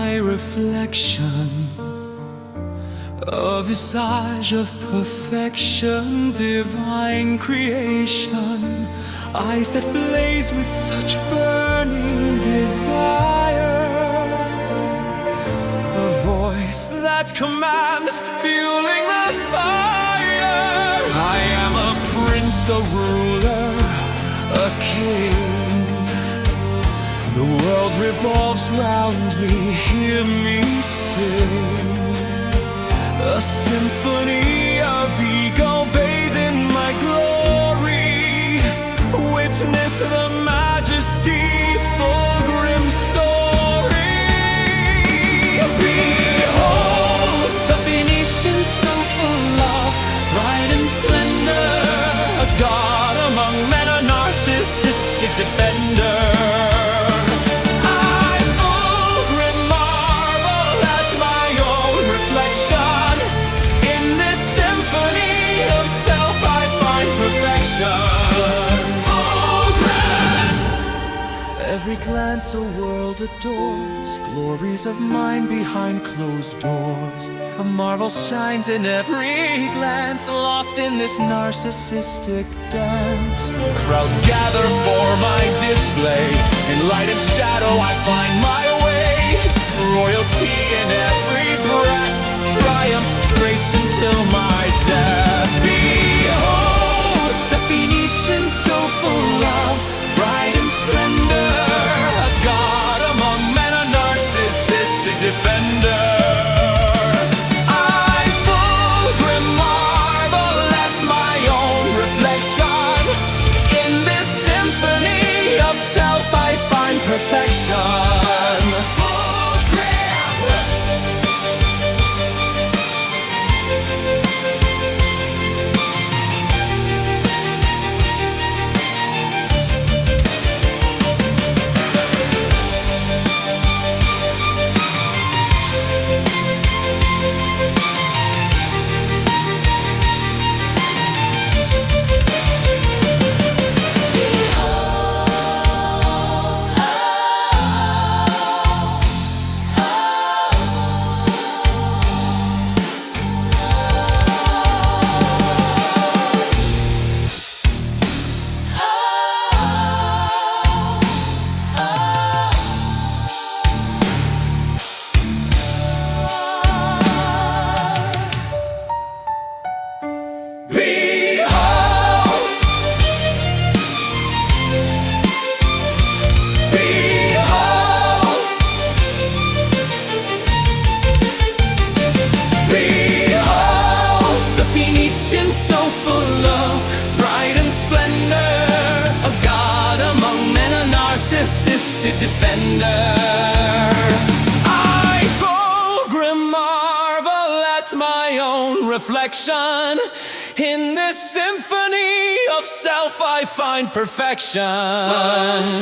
my reflection, a visage of perfection, divine creation, eyes that blaze with such burning desire, a voice that commands, fueling the fire. I am a prince, a ruler, a king. The world revolves round me, hear me sing. A symphony of ego bathed in my glory. Witness the majesty, full grim story. Behold, the Phoenician so full of pride and splendor, a god among men, a narcissistic defender. Every glance a world adores, glories of mine behind closed doors. A marvel shines in every glance, lost in this narcissistic dance. Crowds gather for my display, in light and shadow I find my way. Royalty in every breath, triumphs traced until my death. Behold, the Phoenician so full of pride and splendor, a god among men, a narcissistic defender. I full grim marvel at my own reflection. In this symphony of self I find perfection. Defender. I full grim marvel at my own reflection. In this symphony of self I find perfection.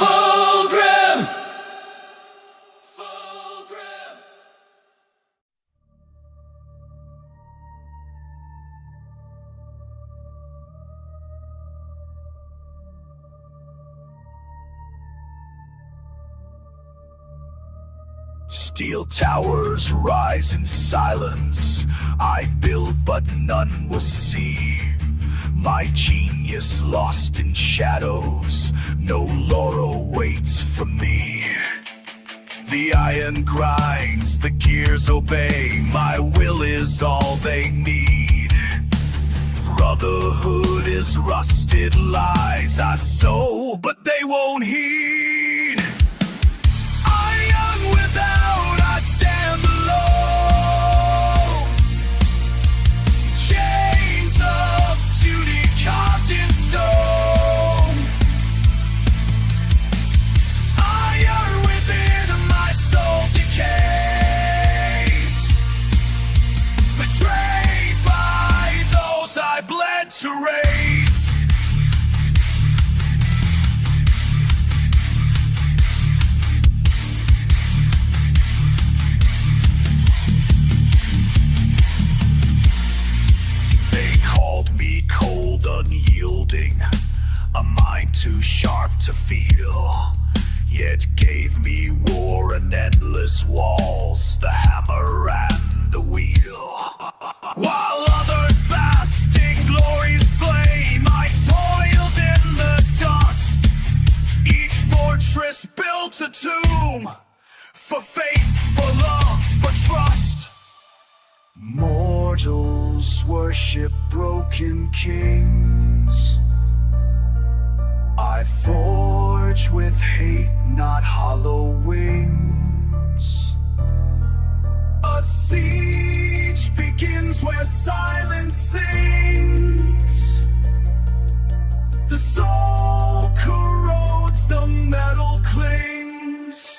Full grim. Steel towers rise in silence. I build, but none will see. My genius lost in shadows. No laurel waits for me. The iron grinds, the gears obey. My will is all they need. Brotherhood is rusted lies I sow, but they won't heed. Iron without, I stand alone. Chains of duty carved in stone. Iron within, my soul decays. Betrayed by those I bled to raise. its walls, the hammer and the wheel. While others basked in glory's flame, I toiled in the dust. Each fortress built a tomb, for faith, for love, for trust. Mortals worship broken kings. I forge with hate, not hollow wings. A siege begins where silence sings. The soul corrodes, the metal clings.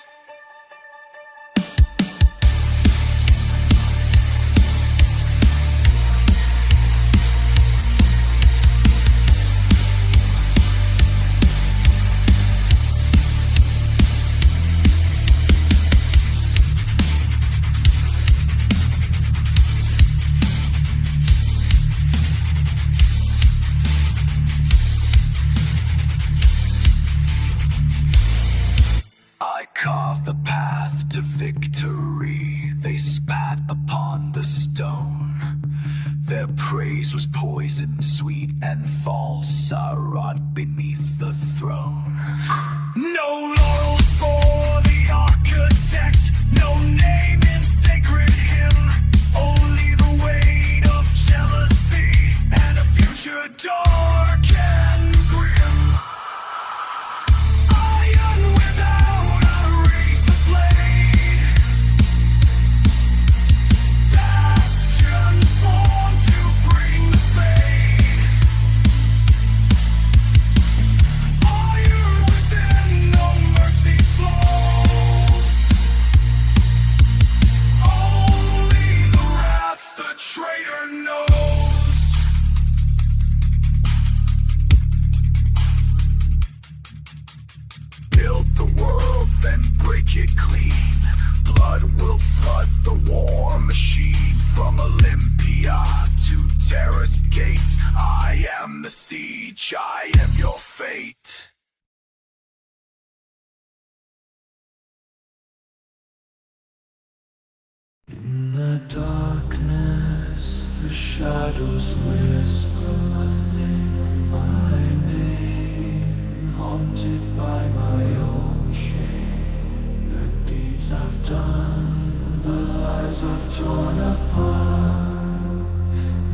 Carved the path to victory. They spat upon the stone. Their praise was poison, sweet and false. I rot beneath the throne. No laurels for the architect, no name in sacred hymn. Only the weight of jealousy and a future dark and grim. Iron without it clean. Blood will flood the war machine. From Olympia to Terrace Gate, I am the siege, I am your fate. In the darkness, the shadows whisper my name, haunted by my own shame. I've done, the lives I've torn apart.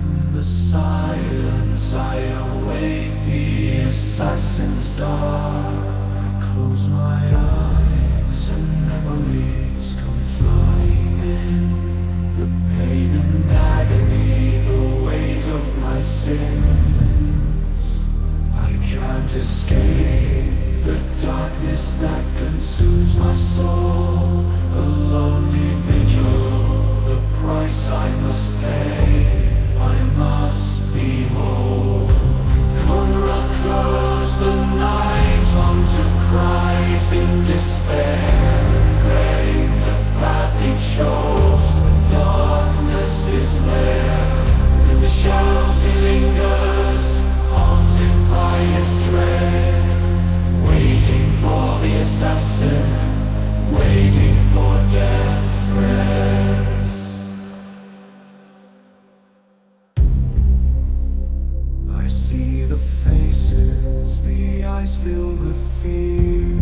In the silence I await the assassin's dart. I close my eyes and memories come flooding in. The pain and agony, the weight of my sins. I can't escape the darkness that consumes my soul. A lonely vigil, the price I must pay. I must be whole. Conrad closed the night onto cries in despair, praying the path he chose. Darkness is there, in the shadows he lingers, haunted by his dread. Waiting for the assassin, waiting for death's threats. I see the faces, the eyes filled with fear.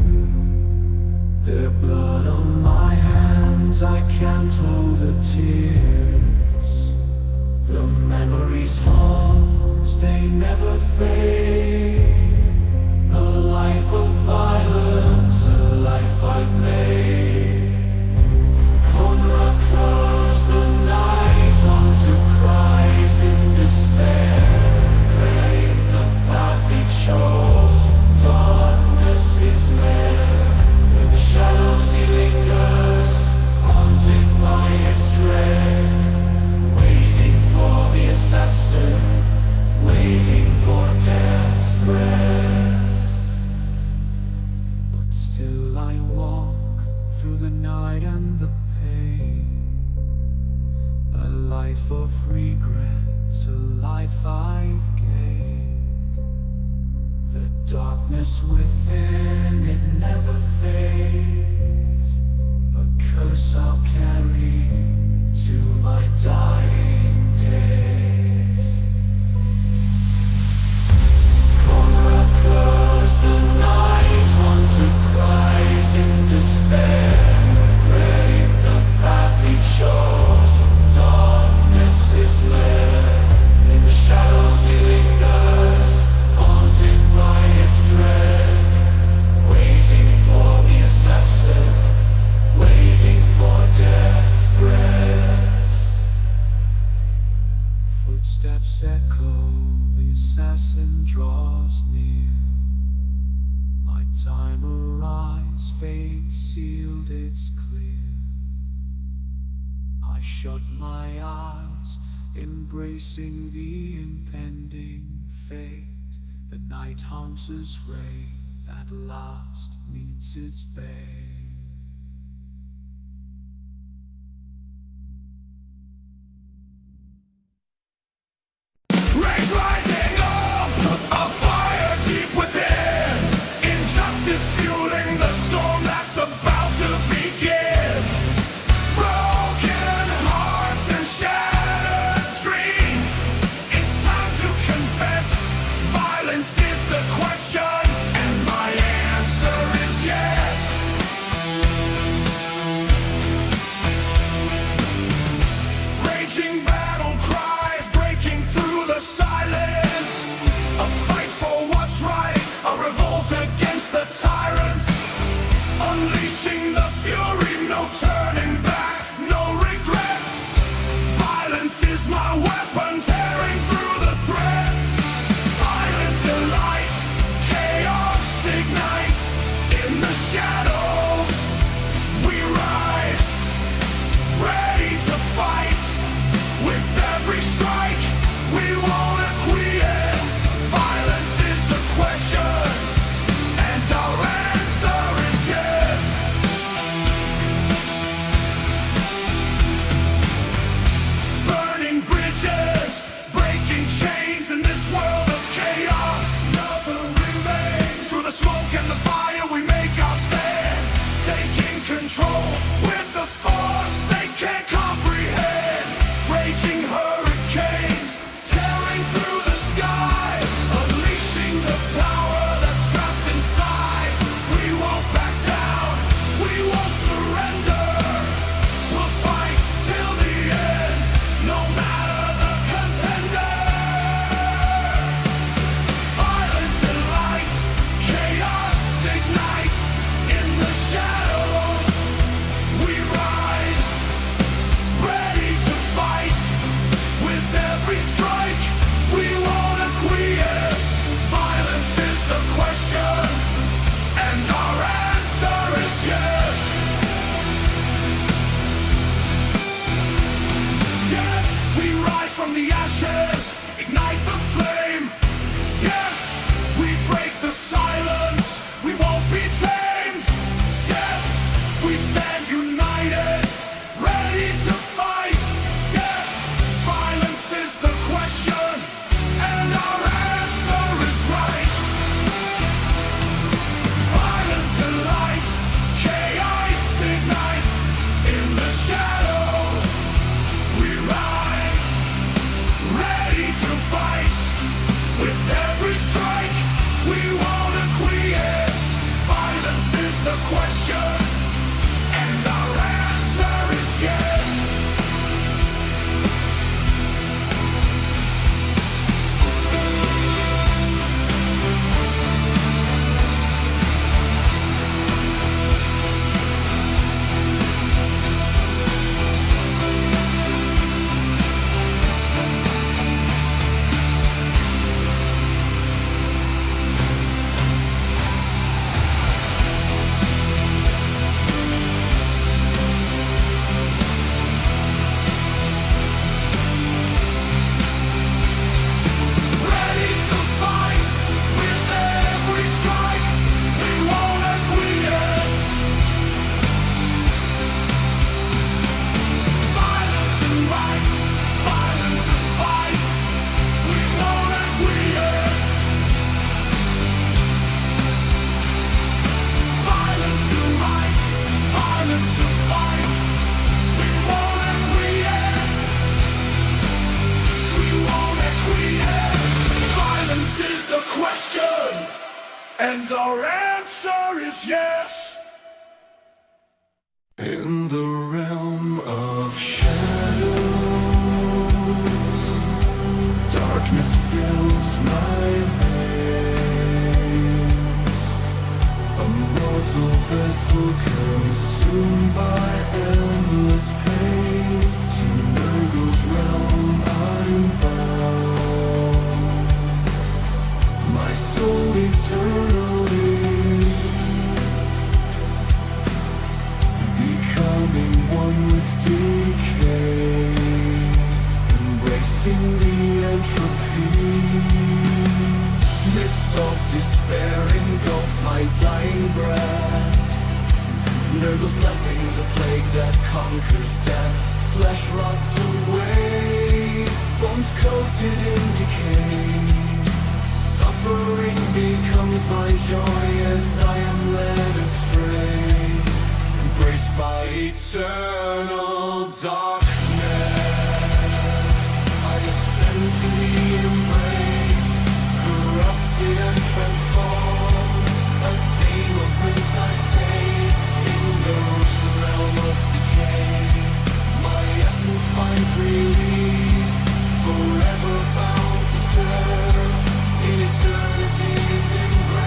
Their blood on my hands, I can't hold the tears. The memories haunt, they never fade. A life of violence, a life I've made. Conrad closed the night onto cries in despair, praying the path he chose. Darkness is there, in the shadows he lingers, haunted by his dread. Waiting for the assassin, waiting for death's threat. Still I walk through the night and the pain. A life of regret, a life I've gained. The darkness within, it never fades. A curse I'll carry to my dying days. Conrad cursed the night unto cries in despair. Praying the path he chose, darkness is lair. In the shadows he lingers, haunted by his dread. Waiting for the assassin, waiting for death's threats. Footsteps echo, the assassin draws near. My time arrives, fate sealed, it's clear. I shut my eyes, embracing the impending fate. The night hunter's ray at last meets its bay. Rage rising up, a fire deep within. Injustice fueling the storm that's about to begin. Broken hearts and shattered dreams. It's time to confess. Violence is the question, and my answer is yes. And our answer is yes. In the realm of shadows, darkness fills my veins. A mortal vessel consumed by endless pain. To Nurgle's realm I'm bound. My soul eternally becoming one with decay, embracing the entropy. Mists of despair engulf my dying breath. Nurgle's blessings, a plague that conquers death. Flesh rots away, bones coated in decay. Suffering becomes my joy as I am led astray. Embraced by eternal darkness, I ascend to the embrace, corrupted and transformed. A demon prince I face in Nurgle's realm of decay. My essence finds relief, forever bound to serve in eternity's embrace.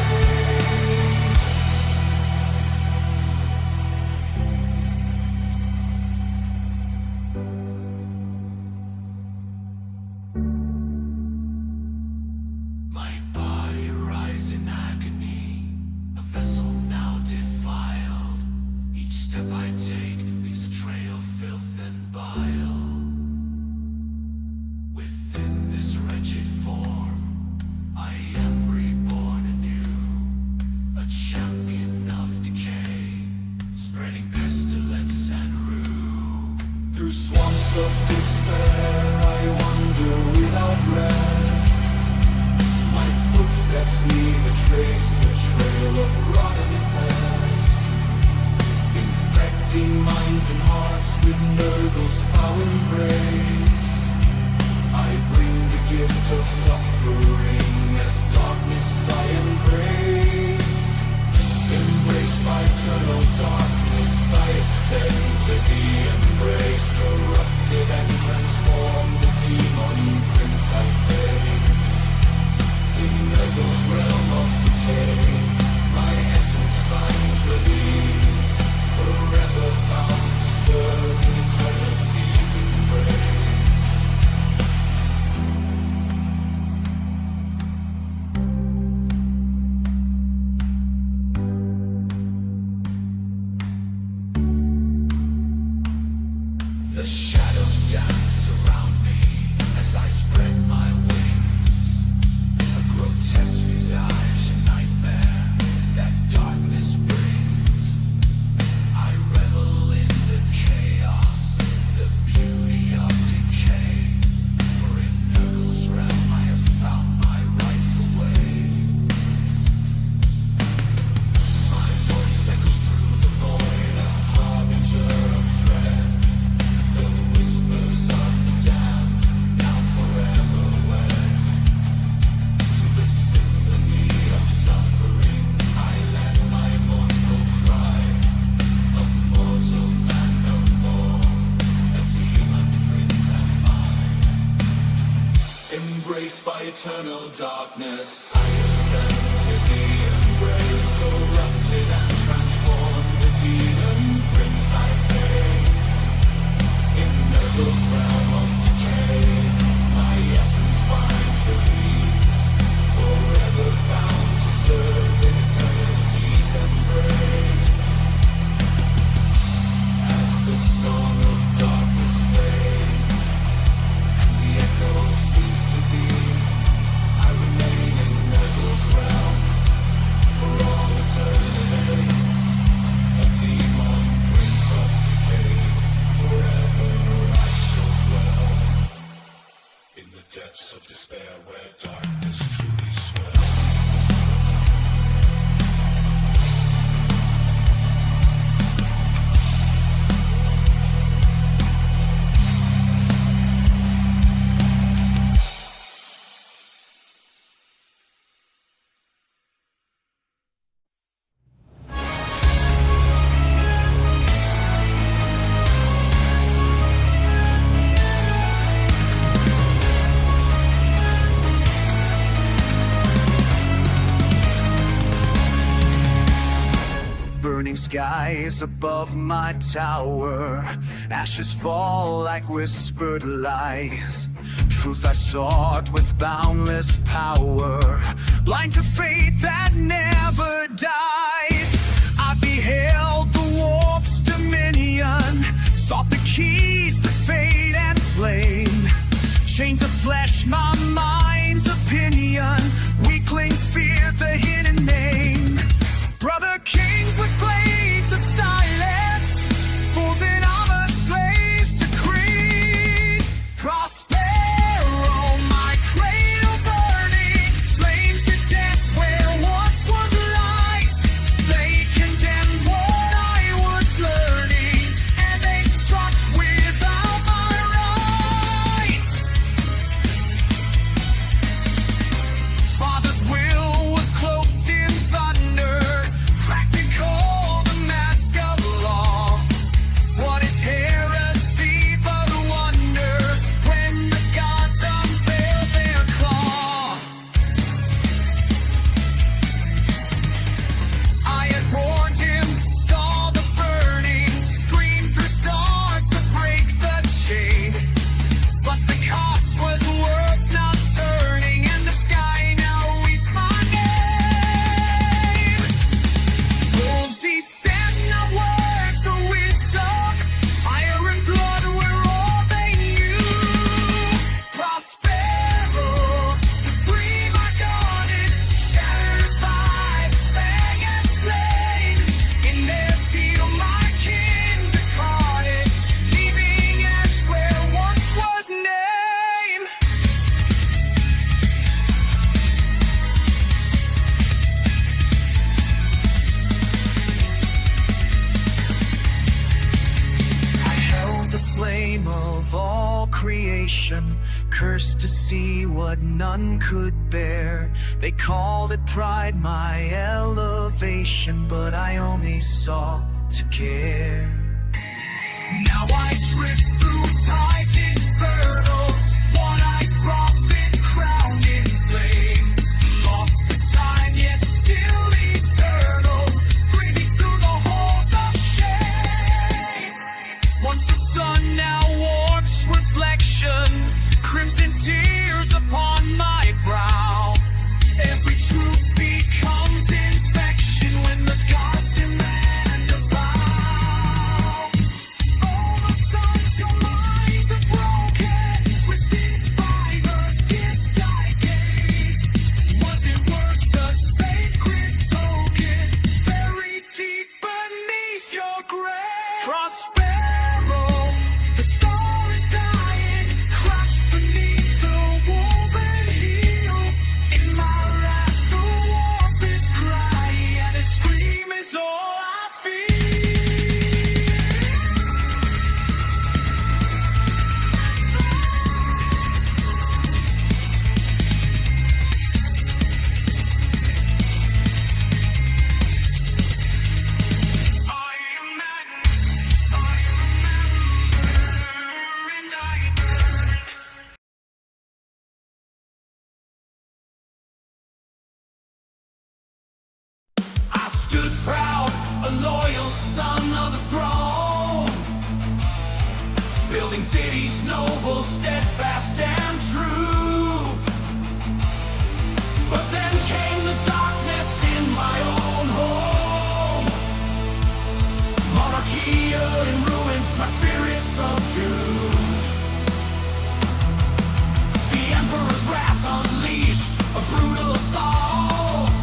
My body rises in agony, a vessel now defiled. Each step I take leaves a trail of filth and bile. Within this wretched form, I am reborn anew, a champion of decay, spreading pestilence and rue. Through swamps of despair I wander without rest. My footsteps leave a trace, a trail of rotten past, infecting minds and hearts with Nurgle's foul embrace. I bring the gift of suffering as darkness I embrace. Embraced by eternal darkness, I ascend to the embrace. Corrupted and transformed, the demon prince I face. In Nurgle's realm of decay, my essence finds release. Forever bound to serve in eternity's embrace. The shadows dance around me as I spread my wings. A grotesque visage, a nightmare that darkness brings. I revel in the chaos, the beauty of decay. For in Nurgle's realm I have found my rightful way. My voice echoes through the void, a harbinger of dread. The whispers of the damned, now forever wed. To the symphony of suffering, I led my mournful cry. A mortal man no more, a demon prince am I. Embraced by eternal darkness, I ascend to the embrace. Corrupted and transformed, the demon prince I face. In Nurgle's realm of decay, my essence finds relief. Forever bound to serve in eternity's embrace. As the song of darkness fades, and the echoes cease to be, I remain in Nurgle's realm for all eternity. A demon prince of decay, forever I shall dwell in the depths of despair where darkness truly swells. place above my tower. Ashes fall like whispered lies. Truth I sought with boundless power. Blind to fate that never dies. I beheld the warp's dominion. Sought the keys to fate and flame. Chains of flesh, my mind's opinion. Weaklings fear the hidden name. Brother kings with blades of silence. Fools in armor, slaves to creed. Prospero, my cradle burning. Flames that dance where once was light. They condemned what I was learning, and they struck without my right. Father's will was cloaked in thunder. Cracked and cold, the mask of law. What is heresy but a wonder when the gods unveil their claw? I had warned him, saw the burning, screamed through stars to break the chain. But the cost was worth not turning, and the sky now weeps my name. Wolves he sent, not words of wisdom. Fire and blood were all they knew. Prospero, the dream I guarded, shattered by fang and flame. In their zeal my kin departed, leaving ash where once was name. I held the flame of all creation, cursed to see what none could bear. They called it pride, my elevation, but I only sought to care. Now I drift through tides infernal, one-eyed prophet crowned in flame. Lost to time, yet still eternal, screaming through the halls of shame. Once the sun now warps reflection, crimson tears upon my brow. Every truth becomes infection when the gods demand a vow. Oh, my sons, your minds are broken, twisted by the gift I gave. Was it worth the sacred token buried deep beneath your grave? Prospero, the star is dying, crushed beneath the woven heel. In my wrath, the warp is crying, and its scream is all I feel. I am madness, I remember, and I burn. I stood proud, a loyal son of the throne, building cities noble, steadfast and true. But then came the darkness in my own home. Monarchia in ruins, my spirit subdued. The emperor's wrath unleashed, a brutal assault.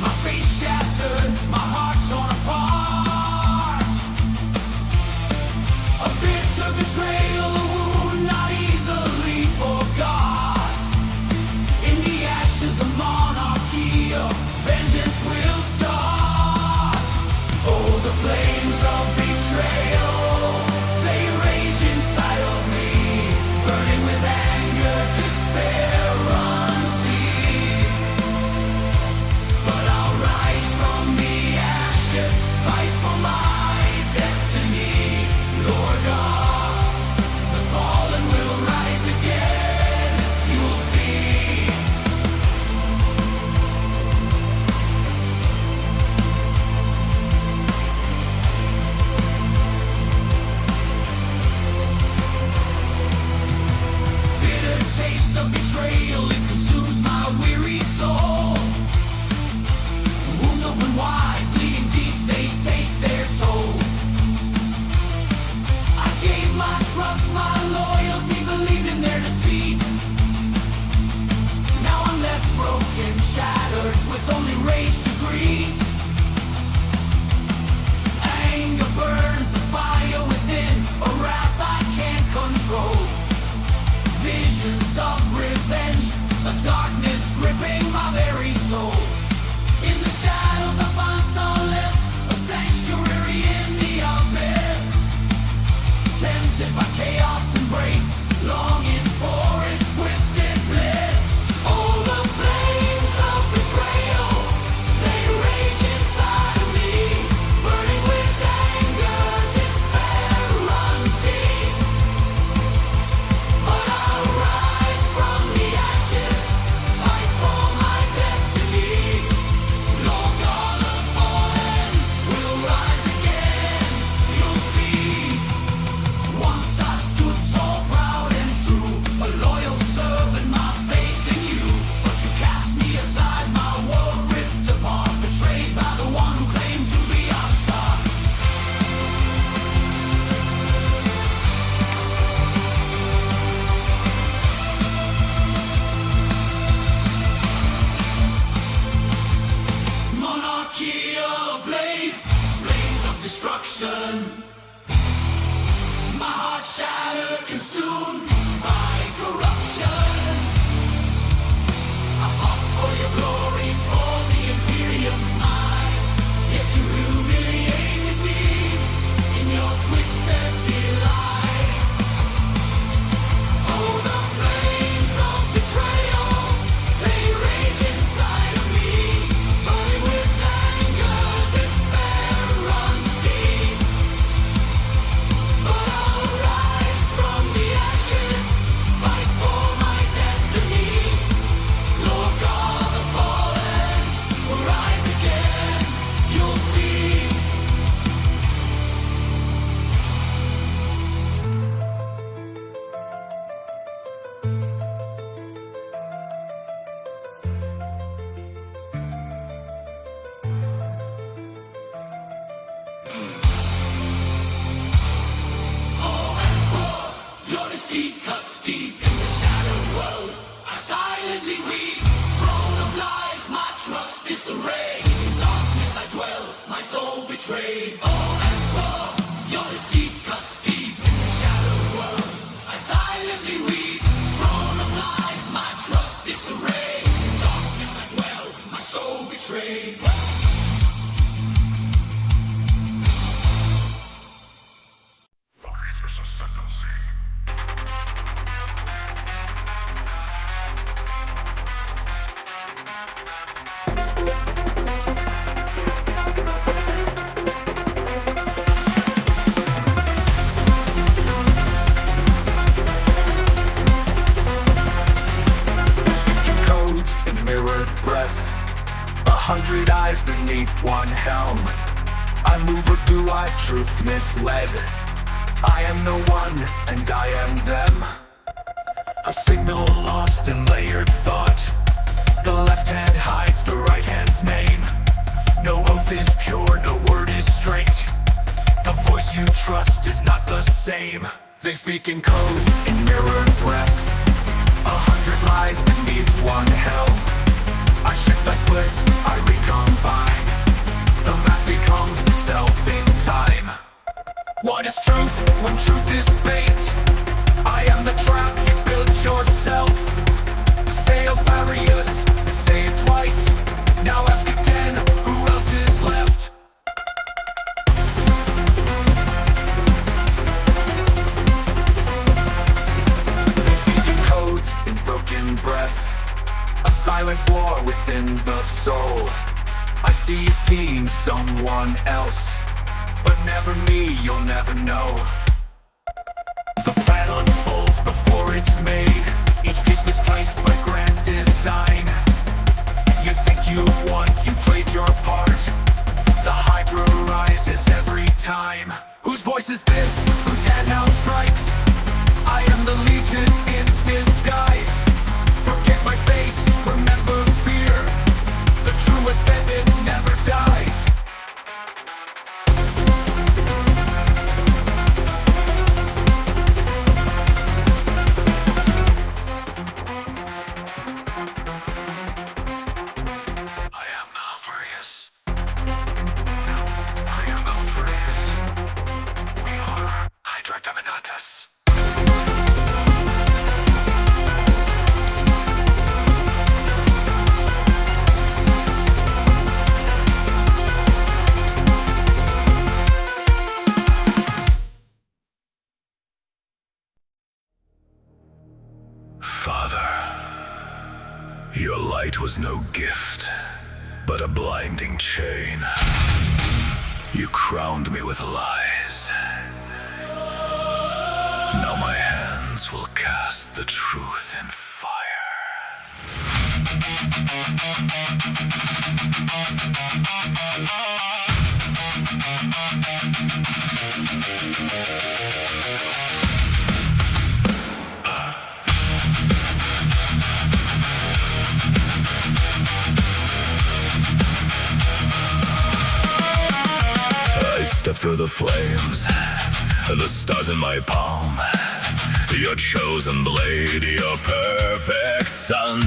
My faith shattered, my heart torn apart. A bitter betrayal, a wound not easily forgot. In the ashes of monarchy, vengeance will start. Oh, the flames of betrayal, they rage inside of me. Burning with anger, despair runs deep. But I'll rise from the ashes, fight for my destiny. Lord God, haunted by chaos embrace, longing for its twisted bliss. Oh, the flames of betrayal, they rage inside of me, burning with anger, despair runs deep. But I'll rise from the ashes, fight for my destiny. Lord God of fallen will rise again, you'll see. Once I stood tall, proud and true, a loyal servant, my faith in you. But you cast me aside, my world ripped apart, betrayed by the one who claimed to be our star. Monarchy ablaze, flames of destruction. My heart shattered, consumed by corruption. I fought for your glory, for the Imperium's might, yet you humiliated me in your twisted delight. Oh, the flames of betrayal, they rage inside of me, burning with anger, despair runs deep. But I'll rise from the ashes, fight for my destiny. Lord God the fallen will rise again, you'll see. Your deceit cuts deep in the shattered world. I silently weep. Throne of lies, my trust disarrayed. In darkness I dwell, my soul betrayed. Oh, Emperor, your deceit cuts deep in the shattered world. I silently weep. Throne of lies, my trust disarrayed. In darkness I dwell, my soul betrayed. Speaking codes in mirrored breath, 100 eyes beneath one helm. I move or do I truth misled? I am no one and I am them. A signal lost in layered thought. The left hand hides the right hand's name. No oath is pure, no word is straight. The voice you trust is not the same. They speak in codes in mirrored breath, 100 lies beneath one helm. I shift, I split, I recombine. The mask becomes the self in time. What is truth when truth is bait? I am the trap you built yourself. Say Alvarius, say it twice. Now ask again, who else is left? They speak in codes in broken breath, a silent war within the soul. I see you seeing someone else, but never me, you'll never know. The plan unfolds before it's made, each piece misplaced by grand design. You think you won, you played your part. The Hydra rises every time. Whose voice is this? Whose hand now strikes? I am the Legion in disguise. Forget my face, remember fear. The true ascendant never dies. I am Alvarius. No, I am Alvarius. We are Hydra Dominatus. Your light was no gift, but a blinding chain. You crowned me with lies. Now my hands will cast the truth in fire. I step through the flames, the stars in my palm. Your chosen blade, your perfect sun.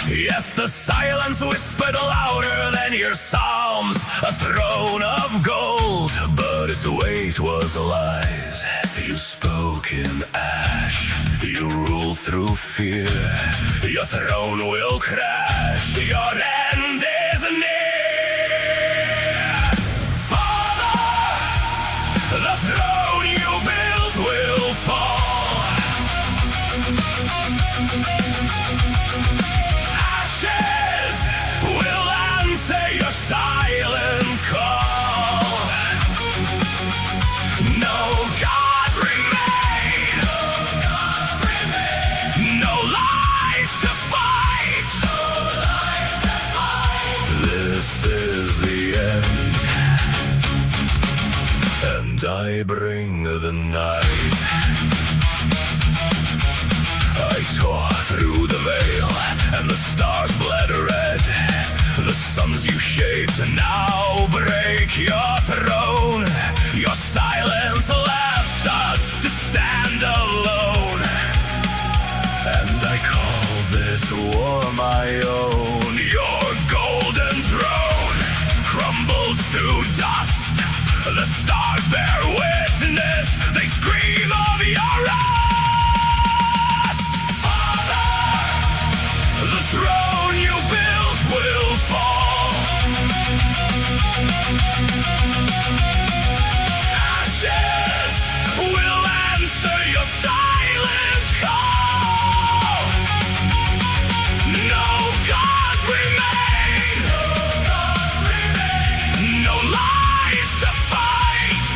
Yet the silence whispered louder than your psalms. A throne of gold, but its weight was lies. You spoke in ash, you rule through fear. Your throne will crash, your end is near. Father, the throne you built will fall. Ashes will answer your silent call. No gods remain. No lies to fight. This is the end, and I bring the night. I tore through the veil, and the stars bled red. The suns you shaped now break your throne. Your silence left us to stand alone. And I call this war my own. Your golden throne crumbles to dust. The stars bear witness, they scream of your rust. Father, the throne you built will fall. Ashes will answer your silent call. No gods remain. No lies to fight.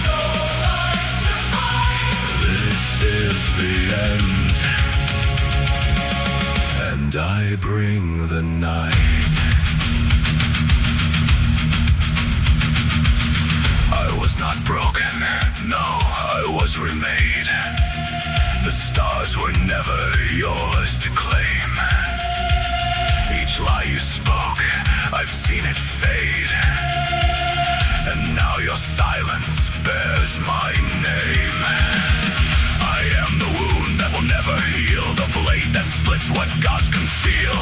This is the end, and I bring the night. I was not broken, no, I was remade. The stars were never yours to claim. Each lie you spoke, I've seen it fade. And now your silence bears my name. I am the wound that will never heal, the blade that splits what gods conceal,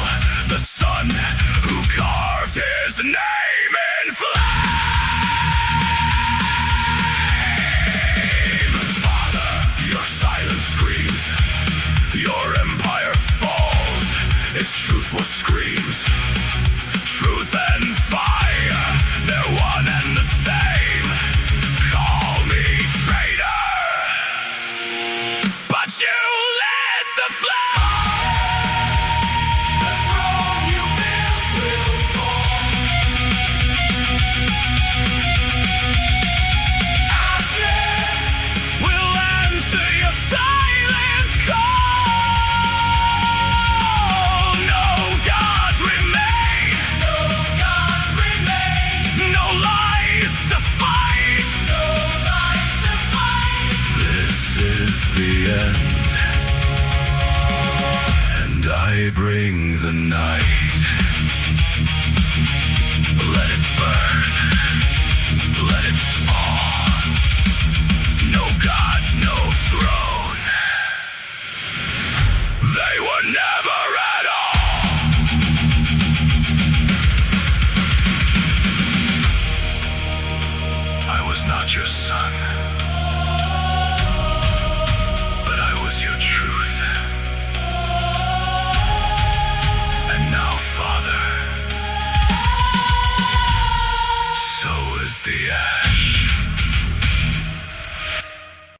the son who carved his name in flame. Father, your silence screams, your empire falls, its truth was screams. Truth and fire, they're one and the same. Call me traitor, but you lit the flame. The throne you built will fall. Ashes will answer your silent call. No gods remain. No lies to fight. This is the end, and I bring the night. Let it burn.